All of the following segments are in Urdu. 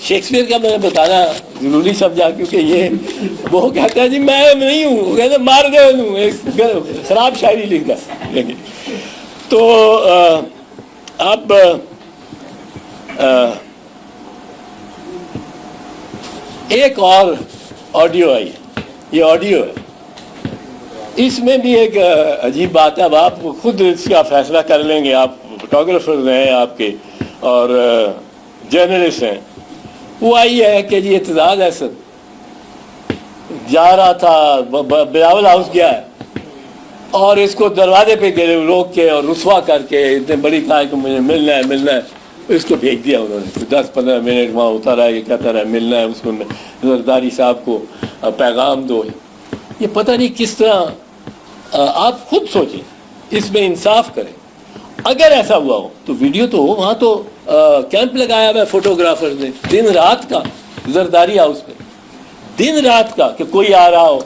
شیکسپیئر کا میں نے بتانا ضروری سمجھا کیونکہ یہ وہ کہتا ہے جی میں نہیں ہوں، وہ کہتے مار دے انہوں، خراب شاعری لکھنا. تو اب ایک اور آڈیو آئی، یہ آڈیو ہے، اس میں بھی ایک عجیب بات ہے. اب آپ خود اس کا فیصلہ کر لیں گے، آپ فوٹوگرافرز ہیں آپ کے اور جرنلسٹ ہیں. وہ آئی ہے کہ جی اعتزاز احسن جا رہا تھا، بلاول ہاؤس گیا ہے اور اس کو دروازے پہ گئے روک کے اور رسوا کر کے اتنے بڑی کہا کہ مجھے ملنا ہے. اس کو بھیج دیا انہوں نے، 10-15 منٹ وہاں ہوتا رہا، یہ کہتا رہا ملنا ہے اس کو، زرداری صاحب کو پیغام دو. یہ پتہ نہیں کس طرح. آپ خود سوچیں، اس میں انصاف کریں. اگر ایسا ہوا ہو تو ویڈیو تو ہو، وہاں تو کیمپ لگایا ہوا ہے فوٹوگرافر نے دن رات کا زرداری ہاؤس پہ، دن رات کا، کہ کوئی آ رہا ہو،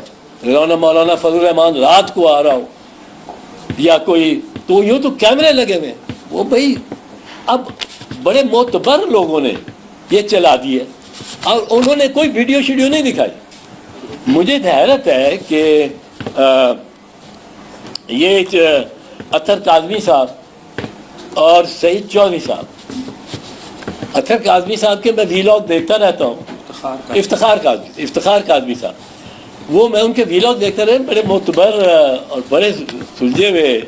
مولانا فضل الرحمان رات کو آ رہا ہو یا کوئی، تو یوں تو کیمرے لگے ہوئے ہیں. وہ بھائی اب بڑے معتبر لوگوں نے یہ چلا دیے اور انہوں نے کوئی ویڈیو شیڈیو نہیں دکھائی. مجھے حیرت ہے کہ یہ اطہر کاظمی صاحب اور سعید چودھری صاحب، اطہر کاظمی صاحب کے میں ویلاگ دیکھتا رہتا ہوں، افتخار کاظمی صاحب، وہ میں ان کے ویلاگ دیکھتا رہتا، بڑے معتبر اور بڑے سلجھے ہوئے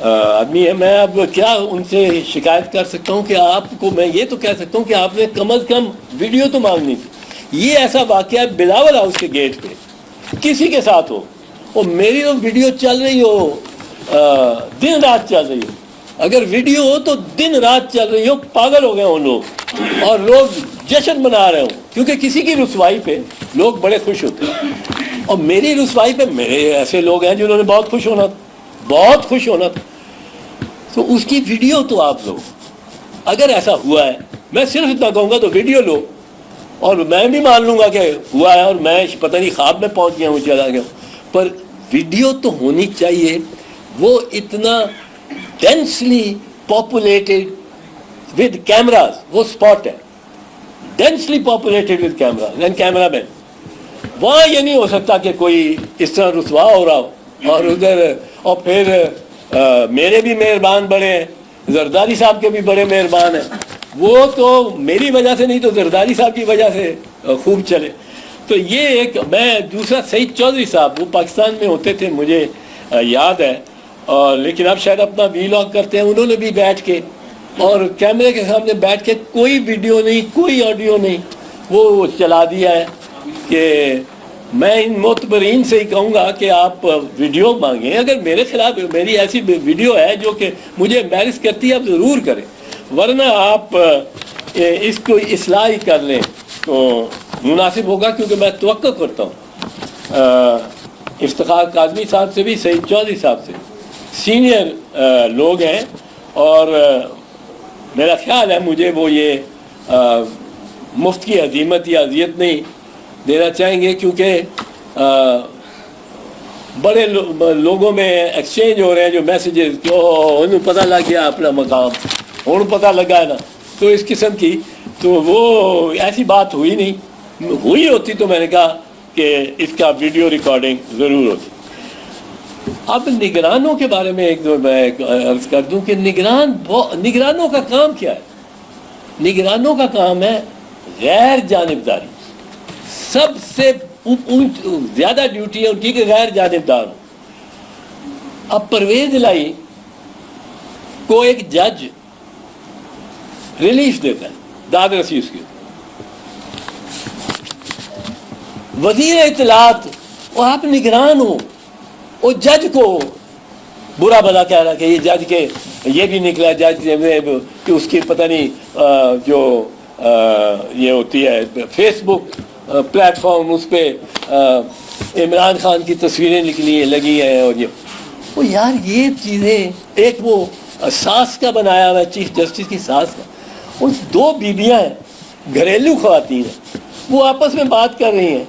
آدمی ہے. میں اب کیا ان سے شکایت کر سکتا ہوں کہ آپ کو، میں یہ تو کہہ سکتا ہوں کہ آپ نے کم از کم ویڈیو تو مانگنی تھی. یہ ایسا واقعہ بلاول ہاؤس کے گیٹ پہ کسی کے ساتھ ہو اور میری تو ویڈیو چل رہی ہو، دن رات چل رہی ہو. اگر ویڈیو ہو تو دن رات چل رہی ہو، پاگل ہو گئے ہوں لوگ اور لوگ جشن منا رہے ہوں، کیونکہ کسی کی رسوائی پہ لوگ بڑے خوش ہوتے ہیں. اور میری رسوائی پہ میرے ایسے لوگ ہیں جنہوں نے بہت خوش ہونا تھا. تو اس کی ویڈیو تو آپ لو. اگر ایسا ہوا ہے، میں صرف اتنا کہوں گا تو ویڈیو لو، اور میں بھی مان لوں گا کہ ہوا ہے اور میں پتہ نہیں خواب میں پہنچ گیا ہوں، چلا گیا ہوں، پر ویڈیو تو ہونی چاہیے. وہ اتنا ڈینسلی پاپولیٹڈ ود کیمراز، وہ اسپاٹ ہے densely populated with cameras and camera man. وہاں یہ نہیں ہو سکتا کہ کوئی اس طرح رسوا ہو رہا ہو اور ادھر. اور پھر میرے بھی مہربان بڑے ہیں، زرداری صاحب کے بھی بڑے مہربان ہیں. وہ تو میری وجہ سے نہیں تو زرداری صاحب کی وجہ سے خوب چلے. تو یہ ایک. میں دوسرا سعید چودھری صاحب، وہ پاکستان میں ہوتے تھے مجھے یاد ہے، اور لیکن اب شاید اپنا ویلاگ کرتے ہیں. انہوں نے بھی بیٹھ کے اور کیمرے کے سامنے بیٹھ کے کوئی ویڈیو نہیں، کوئی آڈیو نہیں، وہ چلا دیا ہے. کہ میں ان معتبرین سے ہی کہوں گا کہ آپ ویڈیو مانگیں. اگر میرے خلاف میری ایسی ویڈیو ہے جو کہ مجھے ایمبیرس کرتی ہے، آپ ضرور کریں، ورنہ آپ اس کو اصلاح ہی کر لیں تو مناسب ہوگا. کیونکہ میں توقع کرتا ہوں افتخار کاظمی صاحب سے بھی، سعید چودھری صاحب سے، سینئر لوگ ہیں، اور میرا خیال ہے مجھے وہ یہ مفت کی عزیمت یا اذیت نہیں دینا چاہیں گے، کیونکہ بڑے لوگوں میں ایکسچینج ہو رہے ہیں جو میسیجز کہ انہوں پتہ لگ گیا اپنا مقام، انہوں پتہ لگا ہے نا، تو اس قسم کی. تو وہ ایسی بات ہوئی نہیں، ہوئی ہوتی تو میں نے کہا کہ اس کا ویڈیو ریکارڈنگ ضرور ہوتی. اب نگرانوں کے بارے میں ایک دو میں عرض کر دوں کہ نگرانوں کا کام کیا ہے. نگرانوں کا کام ہے غیر جانبداری. سب سے زیادہ ڈیوٹی ہے ان کی کہ غیر جانبدار ہو. اب پرویز الہی کو ایک جج ریلیف دیتا ہے، داد رسی اس کی. وزیر اطلاعات، اور آپ نگران ہو، وہ جج کو برا بھلا کہہ رہا کہ یہ جج کے یہ بھی نکلا جج کہ اس کی پتہ نہیں جو یہ ہوتی ہے فیس بک پلیٹ فارم، اس پہ عمران خان کی تصویریں لگی ہیں. اور وہ یار یہ چیزیں، ایک وہ ساس کا بنایا ہوا ہے، چیف جسٹس کی ساس کا، اور دو بیویاں ہیں، گھریلو خواتین ہیں، وہ آپس میں بات کر رہی ہیں.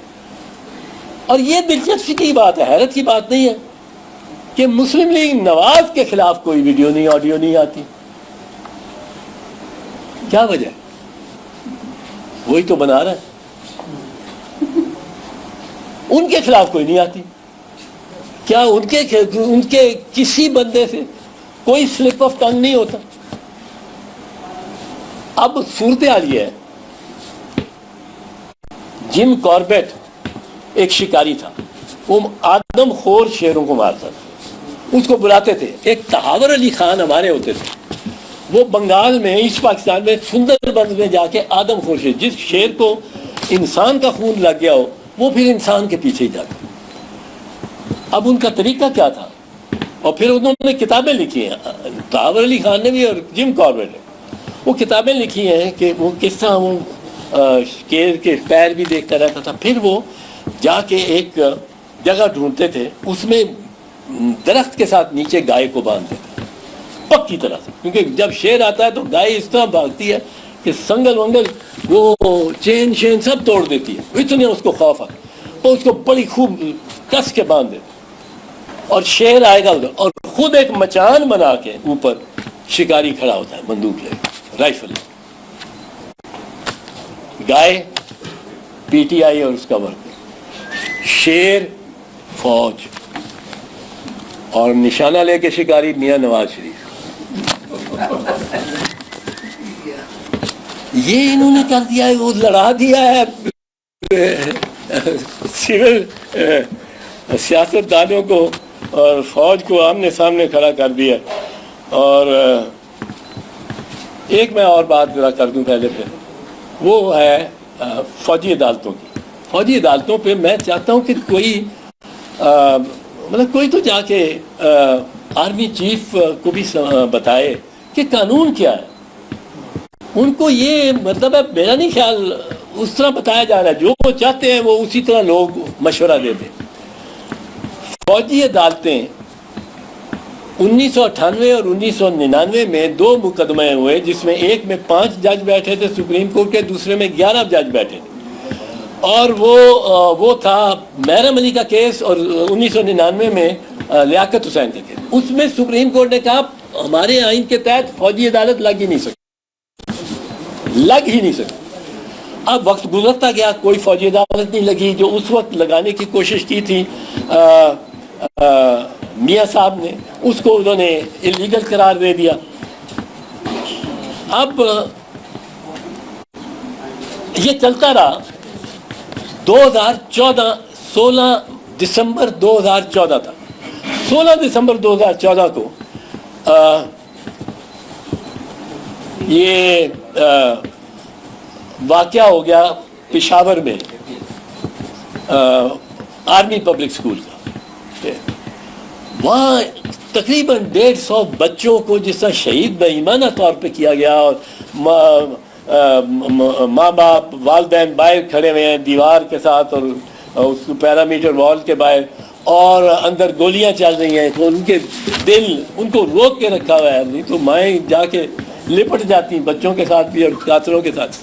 اور یہ دلچسپی کی بات ہے، حیرت کی بات نہیں ہے کہ مسلم لیگ نواز کے خلاف کوئی ویڈیو نہیں، آڈیو نہیں آتی. کیا وجہ ہے؟ وہی تو بنا رہا ہے. ان کے خلاف کوئی نہیں آتی. کیا ان کے کسی بندے سے کوئی سلپ آف ٹنگ نہیں ہوتا؟ اب صورتحال یہ ہے، جم کاربیٹ ایک شکاری تھا، وہ آدم خور شیروں کو مارتا تھا. اس کو بلاتے تھے. ایک تحاور علی خان ہمارے ہوتے تھے، وہ بنگال میں ایسٹ پاکستان میں سندر بند میں جا کے آدم خور شیر، جس شیر کو انسان کا خون لگ گیا ہو وہ پھر انسان کے پیچھے ہی جاتا. اب ان کا طریقہ کیا تھا؟ اور پھر انہوں نے کتابیں لکھی ہیں، تحاور علی خان نے بھی اور جم کاربیٹ نے. وہ کتابیں لکھی ہیں کہ وہ کس طرح وہ شیر کے پیر بھی دیکھتا رہتا تھا. پھر وہ جا کے ایک جگہ ڈھونڈتے تھے، اس میں درخت کے ساتھ نیچے گائے کو باندھتے تھے پکی طرح سے، کیونکہ جب شیر آتا ہے تو گائے اس طرح بھاگتی ہے کہ سنگل ونگل وہ چین شین سب توڑ دیتی ہے، اتنے اس کو خوف آتا. وہ اس کو بڑی خوب کس کے باندھ دیتے اور شیر آئے گا ادھر، اور خود ایک مچان بنا کے اوپر شکاری کھڑا ہوتا ہے بندوق لے rifle. Guy P T I اور اس کا ورکر، شیر فوج، اور نشانہ لے کے شکاری میاں نواز شریف. یہ انہوں نے کر دیا ہے، وہ لڑا دیا ہے سول سیاست دانوں کو اور فوج کو آمنے سامنے کھڑا کر دیا. اور ایک میں اور بات ذرا کر دوں پہلے پھر، وہ ہے فوجی عدالتوں کی. فوجی عدالتوں پہ میں چاہتا ہوں کہ کوئی مطلب کوئی تو جا کے آرمی چیف کو بھی بتائے کہ قانون کیا ہے. ان کو یہ مطلب ہے، میرا نہیں خیال اس طرح بتایا جا رہا ہے، جو وہ چاہتے ہیں وہ اسی طرح لوگ مشورہ دیتے. فوجی عدالتیں 1998 اور 1999 میں 2 مقدمے ہوئے، جس میں ایک میں 5 جج بیٹھے تھے سپریم کورٹ کے، دوسرے میں 11 جج بیٹھے تھے. اور وہ تھا محرم علی کا کیس، اور 1999 میں لیاقت حسین کا کیس. اس میں سپریم کورٹ نے کہا ہمارے آئین کے تحت فوجی عدالت لگ ہی نہیں سکتی. اب وقت گزرتا گیا، کوئی فوجی عدالت نہیں لگی. جو اس وقت لگانے کی کوشش کی تھی میاں صاحب نے، اس کو انہوں نے انلیگل قرار دے دیا. اب یہ چلتا رہا. 2014 16 دسمبر 2014 تھا. 16 دسمبر 2014 کو یہ واقعہ ہو گیا پشاور میں آرمی پبلک سکول کا. وہاں تقریباً 150 بچوں کو جس طرح شہید بے ایمانہ طور پہ کیا گیا، اور ماں باپ والدین باہر کھڑے ہوئے ہیں دیوار کے ساتھ اور اس پیرامیٹر وال کے باہر، اور اندر گولیاں چل رہی ہیں. تو ان کے دل ان کو روک کے رکھا ہوا ہے، نہیں تو مائیں جا کے لپٹ جاتی بچوں کے ساتھ بھی اور قاتلوں کے ساتھ.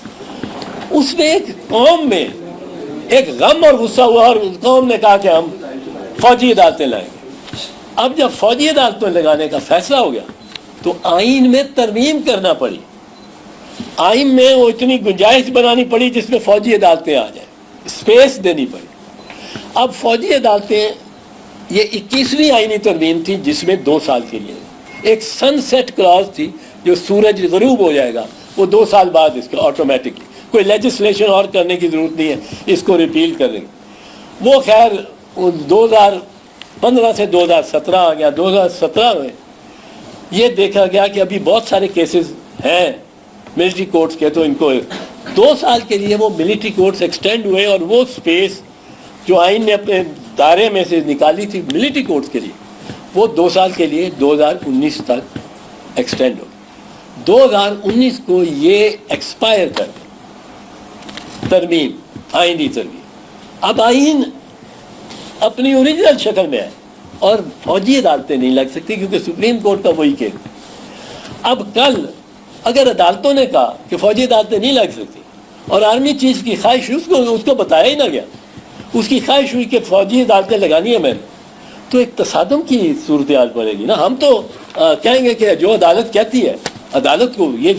اس میں ایک قوم میں ایک غم اور غصہ ہوا، اور قوم نے کہا کہ ہم فوجی عدالتیں لائیں گے. اب جب فوجی عدالتیں لگانے کا فیصلہ ہو گیا تو آئین میں ترمیم کرنا پڑی. آئین میں وہ اتنی گنجائش بنانی پڑی جس میں فوجی عدالتیں آ جائیں، اسپیس دینی پڑی. اب فوجی عدالتیں یہ 21ویں آئینی ترمیم تھی، جس میں 2 سال کے لیے ایک سن سیٹ کلاز تھی، جو سورج غروب ہو جائے گا وہ 2 سال بعد اس کا آٹومیٹکلی، کوئی لیجسلیشن اور کرنے کی ضرورت نہیں ہے، اس کو ریپیل کر دیں گے. وہ خیر 2015 سے 2017 آ گیا. 2017 میں یہ دیکھا گیا کہ ابھی بہت سارے کیسز ہیں ملٹری کورٹس کے، تو ان کو 2 سال کے لیے وہ ملٹری کورٹس ایکسٹینڈ ہوئے، اور وہ سپیس جو آئین نے اپنے دائرے میں سے نکالی تھی ملٹری کورٹس کے لیے، وہ 2 سال کے لیے 2019 تک ایکسٹینڈ ہو. 2019 کو یہ ایکسپائر کر گئی ترمیم، آئینی ترمیم. اب آئین اپنی اوریجنل شکل میں ہے، اور فوجی عدالتیں نہیں لگ سکتی کیونکہ سپریم کورٹ کا وہی کیس. اب کل اگر عدالتوں نے کہا کہ فوجی عدالتیں نہیں لگ سکتی، اور آرمی چیف کی خواہش اس کو بتایا ہی نہ گیا، اس کی خواہش ہوئی کہ فوجی عدالتیں لگانی ہے میں نے، تو ایک تصادم کی صورتحال پڑے گی نا. ہم تو کہیں گے کہ جو عدالت کہتی ہے، عدالت کو یہ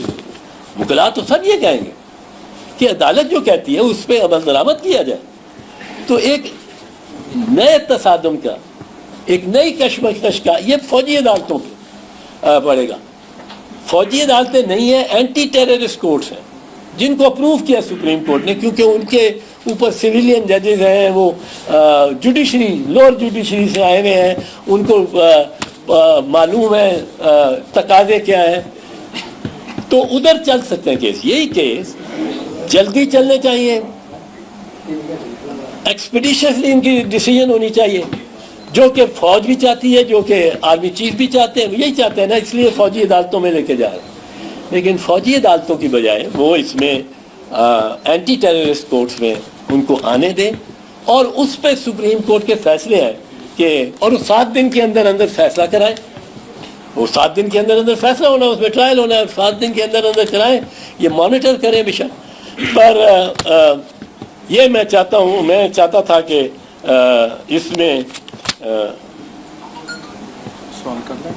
وکلا تو سب یہ کہیں گے کہ عدالت جو کہتی ہے اس پہ عمل درآمد کیا جائے. تو ایک نئے تصادم کا, ایک نئی کشمکش کا یہ فوجی عدالتوں پہ پڑے گا. فوجی عدالتیں نہیں ہیں, اینٹی ٹیررسٹ کورٹس ہیں جن کو اپروو کیا سپریم کورٹ نے, کیونکہ ان کے اوپر سویلین ججز ہیں, وہ جوڈیشری لوور جوڈیشری سے آئے ہوئے ہیں, ان کو معلوم ہے تقاضے کیا ہیں, تو ادھر چل سکتے ہیں کیس. یہی کیس جلدی چلنے چاہیے, ایکسپیڈیشنلی ان کی ڈیسیژن ہونی چاہیے, جو کہ فوج بھی چاہتی ہے, جو کہ آرمی چیف بھی چاہتے ہیں, یہی چاہتے ہیں نا, اس لیے فوجی عدالتوں میں لے کے جا رہے ہیں. لیکن فوجی عدالتوں کی بجائے وہ اس میں اینٹی ٹیررسٹ کورٹس میں ان کو آنے دیں, اور اس پہ سپریم کورٹ کے فیصلے ہیں کہ, اور وہ 7 دن کے اندر اندر فیصلہ کرائیں. وہ 7 دن کے اندر اندر فیصلہ ہونا ہے, اس میں ٹرائل ہونا ہے, 7 دن کے اندر اندر کرائیں, یہ مانیٹر کریں بشا. پر یہ میں چاہتا تھا کہ اس میں سوال کرنا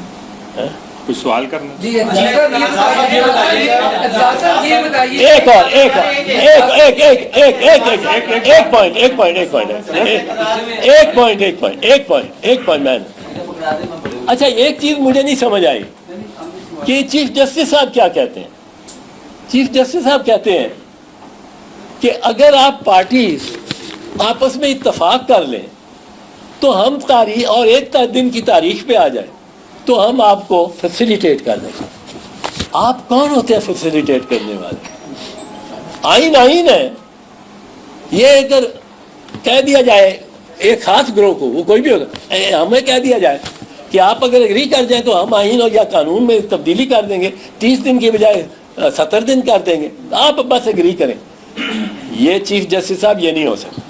ہے, کوئی سوال کرنا ہے؟ جی ایک پوائنٹ مین. اچھا, ایک چیز مجھے نہیں سمجھ آئی کہ چیف جسٹس صاحب کیا کہتے ہیں. چیف جسٹس صاحب کہتے ہیں کہ اگر آپ پارٹیز آپس میں اتفاق کر لیں تو ہم تاریخ اور ایک دن کی تاریخ پہ آ جائیں تو ہم آپ کو فیسیلیٹیٹ کر دیں. آپ کون ہوتے ہیں فیسیلیٹیٹ کرنے والے؟ آئین ہے. یہ اگر کہہ دیا جائے ایک خاص گروہ کو, وہ کوئی بھی ہوگا, ہمیں کہہ دیا جائے کہ آپ اگر اگری کر جائیں تو ہم آئین اور یا قانون میں تبدیلی کر دیں گے, 30 دن کی بجائے 70 دن کر دیں گے, آپ بس اگری کریں. یہ چیف جسٹس صاحب یہ نہیں ہو سکتا,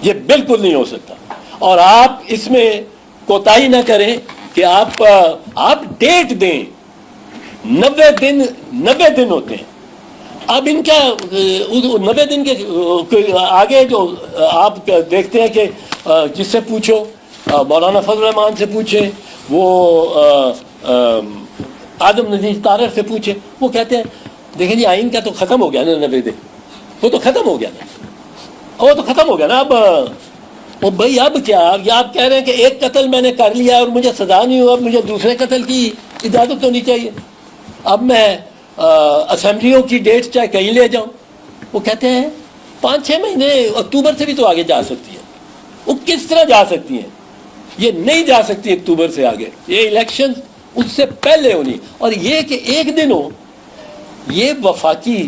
یہ بالکل نہیں ہو سکتا. اور آپ اس میں کوتاہی نہ کریں کہ آپ ڈیٹ دیں. 90 دن ہوتے ہیں. اب ان کا 90 دن کے آگے جو آپ دیکھتے ہیں کہ جس سے پوچھو, مولانا فضل الرحمان سے پوچھیں, وہ آدم نذیر طارق سے پوچھیں, وہ کہتے ہیں دیکھیں جی آئین کا تو ختم ہو گیا نا 90 دن, وہ تو ختم ہو گیا نا, اب بھائی اب کیا, یا آپ کہہ رہے ہیں کہ ایک قتل میں نے کر لیا اور مجھے سزا نہیں ہوا, اب مجھے دوسرے قتل کی اجازت ہونی چاہیے, اب میں اسمبلیوں کی ڈیٹ چاہے کہیں لے جاؤں. وہ کہتے ہیں 5-6 مہینے, اکتوبر سے بھی تو آگے جا سکتی ہے. وہ کس طرح جا سکتی ہیں؟ یہ نہیں جا سکتی اکتوبر سے آگے, یہ الیکشن اس سے پہلے ہونی. اور یہ کہ ایک دن ہو, یہ وفاقی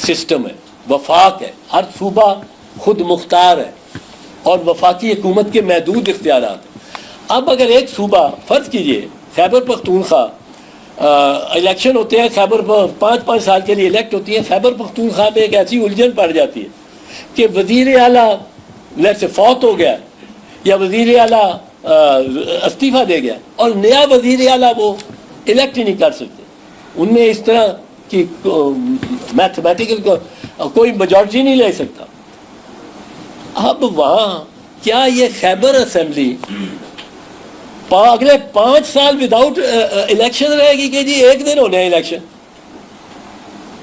سسٹم ہے, وفاق ہے, ہر صوبہ خود مختار ہے اور وفاقی حکومت کے محدود اختیارات ہیں. اب اگر ایک صوبہ, فرض کیجئے خیبر پختونخوا, الیکشن ہوتے ہیں خیبر 5 سال کے لیے الیکٹ ہوتی ہیں, خیبر پختونخوا میں ایک ایسی الجھن پڑ جاتی ہے کہ وزیر اعلیٰ سے فوت ہو گیا یا وزیر اعلیٰ استعفیٰ دے گیا اور نیا وزیر اعلیٰ وہ الیکٹ ہی نہیں کر سکتے. ان میں اس طرح کی میتھمیٹیکل کوئی میجورٹی نہیں لے سکتا. اب وہاں کیا یہ خیبر اسمبلی اگلے 5 سال وداؤٹ الیکشن رہے گی کہ جی ایک دن ہونے ہیں الیکشن,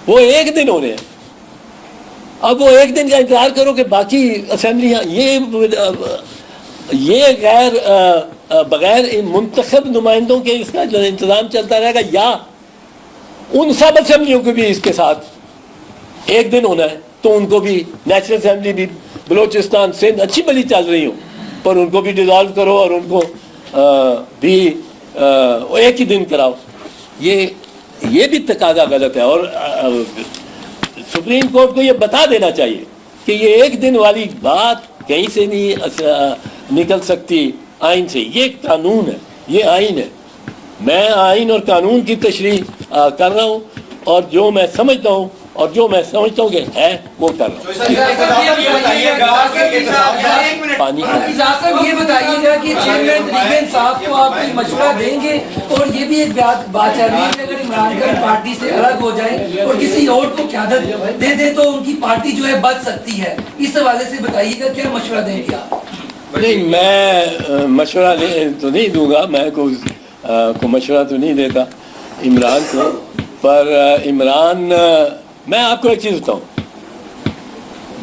وہ ایک دن ہونے ہیں. اب وہ ایک دن کا انتظار کرو کہ باقی اسمبلیاں یہ بغیر منتخب نمائندوں کے اس کا انتظام چلتا رہے گا, یا ان سب اسمبلیوں کو بھی اس کے ساتھ ایک دن ہونا ہے تو ان کو بھی نیشنل اسمبلی بھی بلوچستان سندھ اچھی بلی چل رہی ہوں پر ان کو بھی ڈیزالو کرو اور ان کو بھی ایک ہی دن کراؤ. یہ بھی تقاضا غلط ہے. اور سپریم کورٹ کو یہ بتا دینا چاہیے کہ یہ ایک دن والی بات کہیں سے نہیں نکل سکتی آئین سے. یہ قانون ہے, یہ آئین ہے. میں آئین اور قانون کی تشریح کر رہا ہوں اور جو میں سمجھتا ہوں کہ ہے وہ کر رہا ہوں. یہ بتائیے گا کہ چیئرمین طریقہ انصاف کو آپ کوئی مشورہ دیں گے, اور یہ بھی ایک بات چل رہی ہے کہ اگر عمران خان پارٹی سے الگ ہو جائیں اور کسی اور کو قیادت دے دے تو ان کی پارٹی جو ہے بچ سکتی ہے, اس حوالے سے بتائیے گا کیا مشورہ دیں گے آپ؟ نہیں, میں مشورہ تو نہیں دوں گا, میں کو مشورہ تو نہیں دیتا عمران کو. پر عمران, میں آپ کو ایک چیز بتاؤں,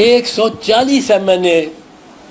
140 MNA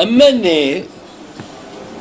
MNA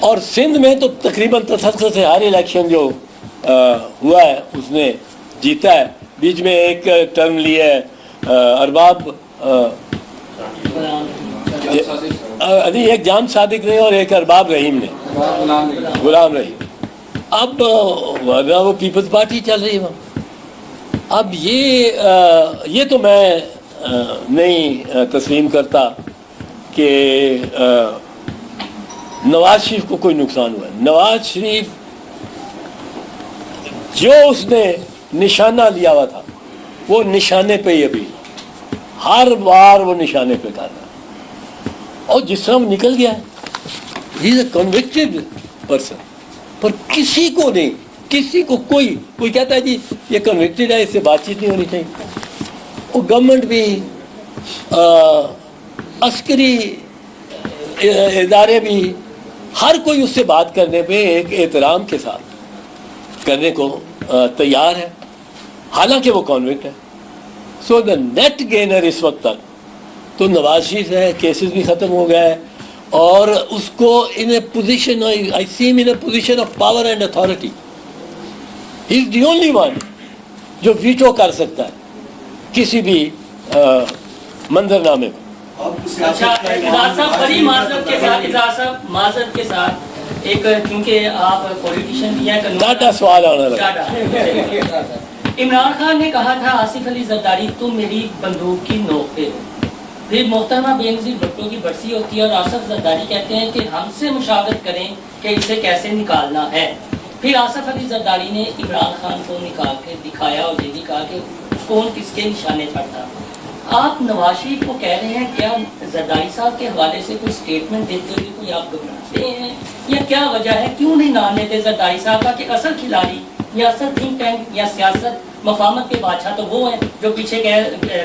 اور سندھ میں تو تقریباً تسلسل سے ہر الیکشن جو ہوا ہے اس نے جیتا ہے. بیچ میں ایک ٹرم لی ہے ارباب ایک جام صادق نے اور ایک ارباب رحیم نے, غلام رحیم. اب وہ پیپلز پارٹی چل رہی ہے وہاں. اب یہ تو میں نہیں تسلیم کرتا کہ نواز شریف کو کوئی نقصان ہوا ہے. نواز شریف جو اس نے نشانہ لیا ہوا تھا وہ نشانے پہ ہی ابھی ہر بار وہ نشانے پہ کر رہا ہے, اور جس طرح وہ نکل گیا ہے ہی از اے کنوکٹڈ پرسن. پر کسی کو نہیں, کسی کو کوئی کہتا ہے جی یہ کنوکٹڈ ہے, اس سے بات چیت نہیں ہونی چاہیے. وہ گورنمنٹ بھی عسکری ادارے بھی ہر کوئی اس سے بات کرنے پہ ایک احترام کے ساتھ کرنے کو تیار ہے, حالانکہ وہ کنوکٹ ہے. سو دا نیٹ گینر اس وقت تک تو نواز شریف ہے. کیسز بھی ختم ہو گئے اور اس کو ان اے پوزیشن, آئی سی ہم in a position of power and authority. He is the only one جو ویٹو کر سکتا ہے کسی بھی منظرنامے کو. اچھا اعزاز صاحب بڑی معذرت کے ساتھ ایک, کیونکہ آپ پولیٹیشین بھی ہیں, ڈاٹا سوال آنا لگا. عمران خان نے کہا تھا آصف علی زرداری تم میری بندوق کی نوک پہ ہو. پھر محترمہ بینظیر بھٹو کی برسی ہوتی ہے اور آصف زرداری کہتے ہیں کہ ہم سے مشاورت کریں کہ اسے کیسے نکالنا ہے. پھر آصف علی زرداری نے عمران خان کو نکال کے دکھایا اور یہ بھی کہا کہ کون کس کے نشانے پڑتا. آپ نواز شریف کو کہہ رہے ہیں کیا زرداری صاحب کے حوالے سے کوئی سٹیٹمنٹ دیتے ہوئے کوئی آپ گھبراتے ہیں, یا کیا وجہ ہے, کیوں نہیں نام لیتے زرداری صاحب کا کہ اصل کھلاڑی یا اصل تھنک ٹینک یا سیاست مفاہمت کے بادشاہ تو وہ ہیں جو پیچھے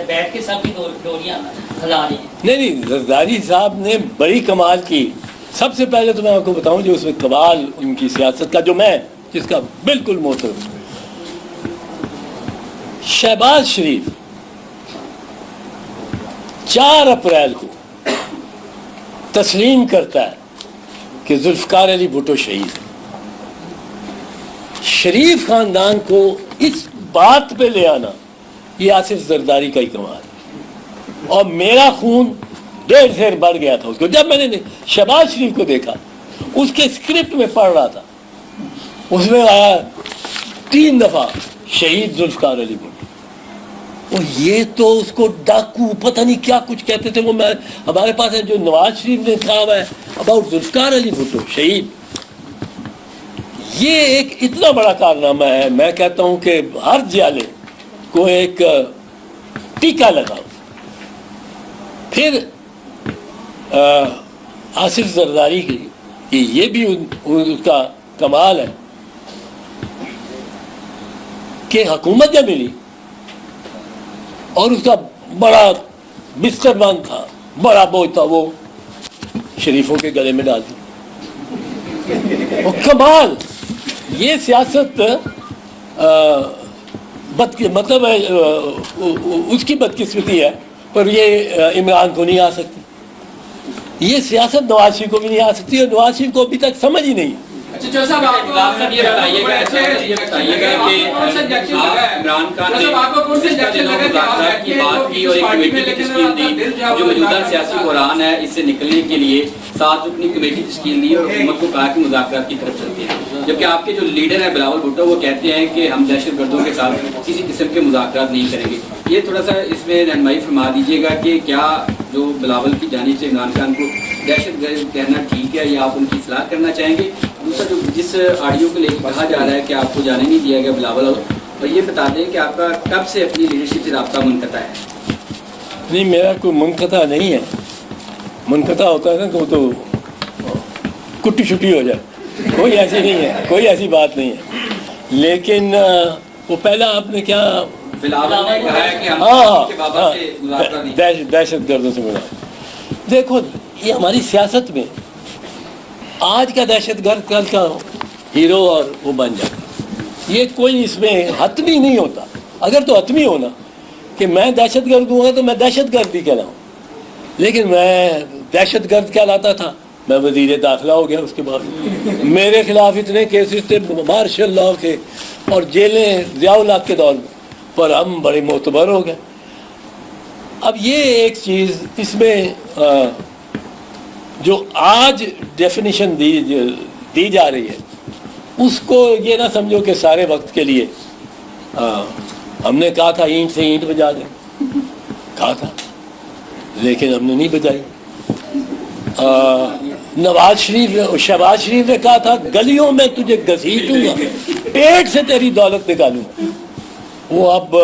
بیٹھ کے سب کی ڈوریاں ہلا رہے ہیں. نہیں, زرداری صاحب نے بڑی کمال کی. سب سے پہلے تو میں آپ کو بتاؤں جو اس میں کمال ان کی سیاست کا, جو میں جس کا بالکل موثر, شہباز شریف 4 اپریل کو تسلیم کرتا ہے کہ ذوالفقار علی بھٹو شہید ہے. شریف خاندان کو اس بات پہ لے آنا یہ آصف زرداری کا ہی کمال ہے. اور میرا خون 1.5 سیر بڑھ گیا تھا اس کو جب میں نے شہباز شریف کو دیکھا. اس کے اسکرپٹ میں پڑھ رہا تھا, اس میں آیا 3 دفعہ شہید ذوالفقار علی بھٹو. اور یہ تو اس کو ڈاکو پتہ نہیں کیا کچھ کہتے تھے. وہ میں ہمارے پاس ہے جو نواز شریف نے کہا ہوا ہے اباؤٹ ذوالفقار علی بھٹو شہید. یہ ایک اتنا بڑا کارنامہ ہے. میں کہتا ہوں کہ ہر جیالے کو ایک ٹیکہ لگاؤ. پھر آصف زرداری کی یہ بھی اس کا کمال ہے کہ حکومت جب ملی اور اس کا بڑا بستر بند تھا, بڑا بوجھ تھا, وہ شریفوں کے گلے میں ڈال دی. وہ کمال. یہ سیاست مطلب اس کی بدقسمتی ہے, پر یہ عمران کو نہیں آ سکتی. یہ سیاست نواز شریف کو بھی نہیں آ سکتی, اور نواز شریف کو ابھی تک سمجھ ہی نہیں. اچھا صاحب آپ کو یہ بتائیے گا کہ عمران خان نے مذاکرات کی بات کی اور ایک کمیٹی کی تشکیل دی جو موجودہ سیاسی بحران ہے اس سے نکلنے کے لیے 7 رکنی کمیٹی تشکیل دی اور حکومت کو کہا کہ مذاکرات کی طرف چلتے ہیں. جبکہ آپ کے جو لیڈر ہیں بلاول بھٹو وہ کہتے ہیں کہ ہم دہشت گردوں کے ساتھ کسی قسم کے مذاکرات نہیں کریں گے. یہ تھوڑا سا اس میں رہنمائی فرما دیجیے گا کہ کیا جو بلاول کی جانب سے عمران خان کو دہشت گرد کہنا ٹھیک ہے یا آپ ان کی اصلاح کرنا چاہیں گے. دوسرا جو جس آڈیو کو لے کے کہا جا رہا ہے کہ آپ کو جانے نہیں دیا گیا بلاول, اور یہ بتا دیں کہ آپ کا کب سے اپنی لیڈرشپ سے رابطہ منقطع ہے. نہیں, میرا کوئی منقطع نہیں ہے. منقطع ہوتا ہے نا تو کٹی چھٹی ہو جائے, کوئی ایسی نہیں ہے, کوئی ایسی بات نہیں ہے. لیکن وہ پہلا آپ نے کیا دہشت گردوں سے ملا. دیکھو یہ ہماری سیاست میں آج کا دہشت گرد کل کا ہیرو اور وہ بن جاتا. یہ کوئی اس میں حتمی نہیں ہوتا. اگر تو حتمی ہونا کہ میں دہشت گرد ہوں گا تو میں دہشت گرد ہی کہلاؤں, لیکن میں دہشت گرد کہلاتا تھا میں وزیر داخلہ ہو گیا اس کے بعد میرے خلاف اتنے کیسز تھے مارشل لاء کے اور جیلیں ضیاء الحق کے دور میں، پر ہم بڑے معتبر ہو گئے. اب یہ ایک چیز اس میں جو آج ڈیفینیشن دی جا رہی ہے اس کو یہ نہ سمجھو کہ سارے وقت کے لیے. ہم نے کہا تھا اینٹ سے اینٹ بجا دیں، کہا تھا، لیکن ہم نے نہیں بجائی. شہباز شریف نے کہا تھا گلیوں میں تجھے گھسیٹوں گا، پیٹ سے تیری دولت نکالوں گا. وہ اب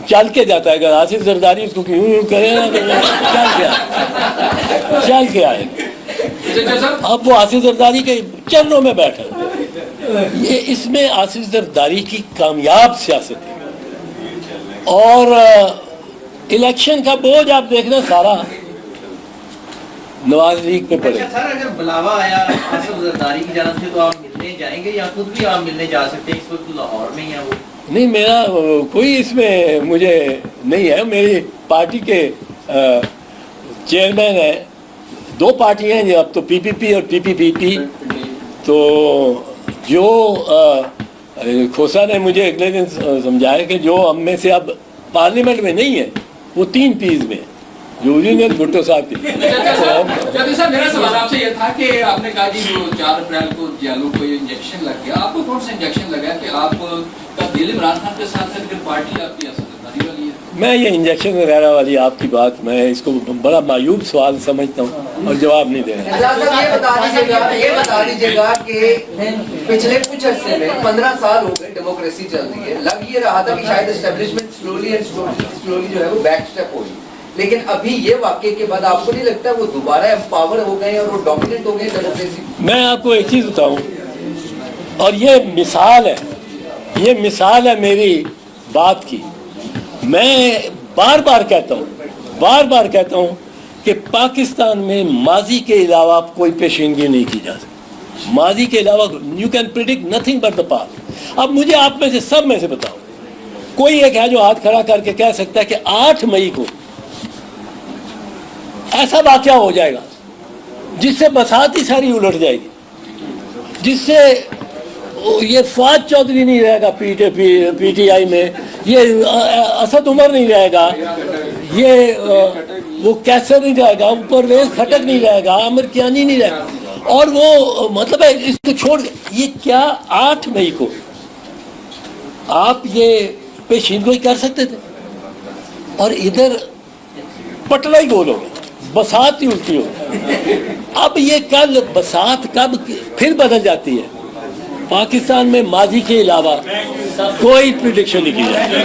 چل کے جاتا ہے. اگر آصف زرداری اس کو کیوں یوں کرے نا تو چل کے آئے. اب وہ آصف زرداری کے چرنوں میں بیٹھا. یہ اس میں آصف زرداری کی کامیاب سیاست ہے. اور الیکشن کا بوجھ آپ دیکھنا سارا نواز لیگ پہ پڑے. سر اگر بلاوا آیا آصف زرداری کی جانب سے تو آپ ملنے جائیں گے یا خود بھی آپ ملنے جا سکتے ہیں؟ اس وقت لاہور میں ہی ہیں وہ. نہیں، میرا کوئی اس میں مجھے نہیں ہے. میری پارٹی کے چیئرمین ہیں، 2 پارٹیاں ہیں اب تو، پی پی پی اور پی پی پی پی. تو جو کھوسا نے مجھے اگلے دن سمجھایا کہ جو ہم میں سے اب پارلیمنٹ میں نہیں ہے وہ 3 پیز میں جو یونین بھٹو صاحب کی. جب صاحب میرا سوال آپ سے یہ تھا کہ آپ نے کہا جی جو 4 اپریل کو جیالو کو یہ انجیکشن لگ گیا، آپ کو کون سا انجیکشن لگا کہ آپ کا دل عمران خان کے ساتھ ہے، پھر پارٹی آپ کی اصل والی ہے؟ میں یہ انجیکشن وغیرہ والی آپ کی بات، میں اس کو بڑا معیوب سوال سمجھتا ہوں اور جواب نہیں دے رہا. یہ بتا دیجیے گا کہ پچھلے کچھ عرصے میں 15 سال ہو گئے ڈیموکریسی چل رہی ہے، لگ یہ رہا تھا کہ شاید اسٹیبلشمنٹ سلولی جو ہے وہ بیک اسٹیپ ہوئی، لیکن ابھی یہ واقعے کے بعد آپ کو نہیں لگتا وہ دوبارہ امپاور ہو گئے اور وہ ڈومیننٹ ہو گئے ڈیموکریسی؟ میں آپ کو ایک چیز بتاؤں، اور یہ مثال ہے میری بات کی. میں بار بار کہتا ہوں کہ پاکستان میں ماضی کے علاوہ کوئی پیشینگی نہیں کی جا سکتی. ماضی کے علاوہ you can predict nothing but the past. اب مجھے آپ میں سے سب میں سے بتاؤ، کوئی ایک ہے جو ہاتھ کھڑا کر کے کہہ سکتا ہے کہ 8 مئی کو ایسا واقعہ ہو جائے گا جس سے بساط ہی ساری الٹ جائے گی، جس سے یہ فواد چودھری نہیں رہے گا پی ٹی آئی میں، یہ اسد عمر نہیں رہے گا، یہ وہ کیسر نہیں رہے گا، پرویز خٹک نہیں رہے گا، عامر کیانی نہیں رہے گا، اور وہ مطلب ہے اس کو چھوڑ یہ کیا 8 مئی کو آپ یہ پیشین گوئی کر سکتے تھے، اور ادھر پٹلا ہی گول ہو گیا، بساط ہی الٹی ہو گئی. اب یہ کل بساط کب پھر بدل جاتی ہے؟ پاکستان میں ماضی کے علاوہ کوئی پریڈکشن نہیں کی جاتی.